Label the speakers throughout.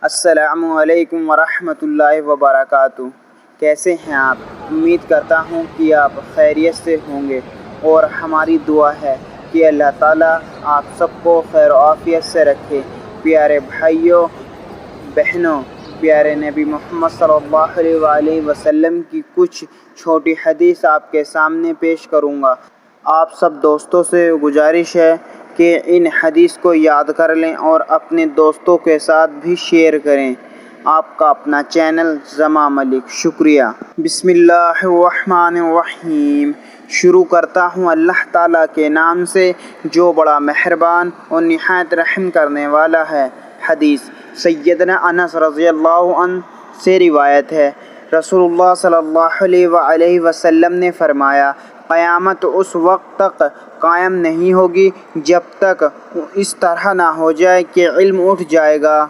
Speaker 1: السلام علیکم ورحمۃ اللہ وبرکاتہ۔ کیسے ہیں آپ؟ امید کرتا ہوں کہ آپ خیریت سے ہوں گے، اور ہماری دعا ہے کہ اللہ تعالیٰ آپ سب کو خیر و عافیت سے رکھے۔ پیارے بھائیوں بہنوں، پیارے نبی محمد صلی اللہ علیہ وآلہ وسلم کی کچھ چھوٹی حدیث آپ کے سامنے پیش کروں گا۔ آپ سب دوستوں سے گزارش ہے کہ ان حدیث کو یاد کر لیں اور اپنے دوستوں کے ساتھ بھی شیئر کریں۔ آپ کا اپنا چینل زما ملک۔ شکریہ۔ بسم اللہ الرحمن الرحیم۔ شروع کرتا ہوں اللہ تعالیٰ کے نام سے جو بڑا مہربان اور نہایت رحم کرنے والا ہے۔ حدیث سیدنا انس رضی اللہ عنہ سے روایت ہے، رسول اللہ صلی اللہ علیہ وآلہ وسلم نے فرمایا، قیامت اس وقت تک قائم نہیں ہوگی جب تک اس طرح نہ ہو جائے کہ علم اٹھ جائے گا،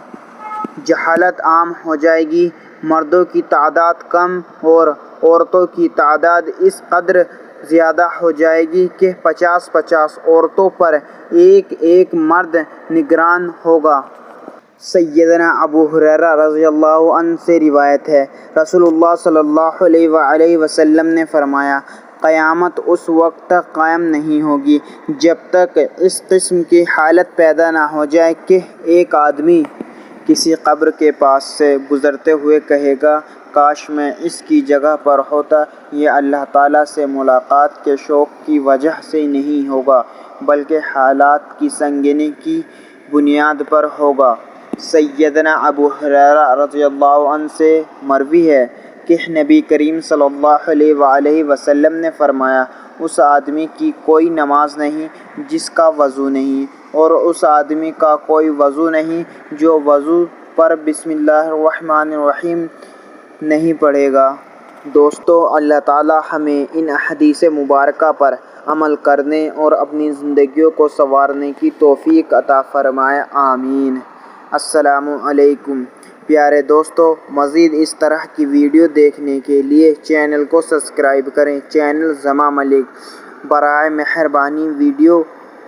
Speaker 1: جہالت عام ہو جائے گی، مردوں کی تعداد کم اور عورتوں کی تعداد اس قدر زیادہ ہو جائے گی کہ 50 عورتوں پر ایک مرد نگران ہوگا۔ سیدنا ابو ہریرہ رضی اللہ عنہ سے روایت ہے، رسول اللہ صلی اللہ علیہ وآلہ وسلم نے فرمایا، قیامت اس وقت تک قائم نہیں ہوگی جب تک اس قسم کی حالت پیدا نہ ہو جائے کہ ایک آدمی کسی قبر کے پاس سے گزرتے ہوئے کہے گا، کاش میں اس کی جگہ پر ہوتا۔ یہ اللہ تعالیٰ سے ملاقات کے شوق کی وجہ سے نہیں ہوگا، بلکہ حالات کی سنگینی کی بنیاد پر ہوگا۔ سیدنا ابو ہریرہ رضی اللہ عنہ سے مروی ہے کہ نبی کریم صلی اللہ علیہ وآلہ وسلم نے فرمایا، اس آدمی کی کوئی نماز نہیں جس کا وضو نہیں، اور اس آدمی کا کوئی وضو نہیں جو وضو پر بسم اللہ الرحمن الرحیم نہیں پڑھے گا۔ دوستو، اللہ تعالی ہمیں ان احادیث مبارکہ پر عمل کرنے اور اپنی زندگیوں کو سنوارنے کی توفیق عطا فرمائے، آمین۔ السلام علیکم۔ پیارے دوستو، مزید اس طرح کی ویڈیو دیکھنے کے لیے چینل کو سبسکرائب کریں۔ چینل زما ملک۔ برائے مہربانی ویڈیو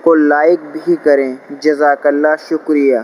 Speaker 1: کو لائک بھی کریں۔ جزاک اللہ، شکریہ۔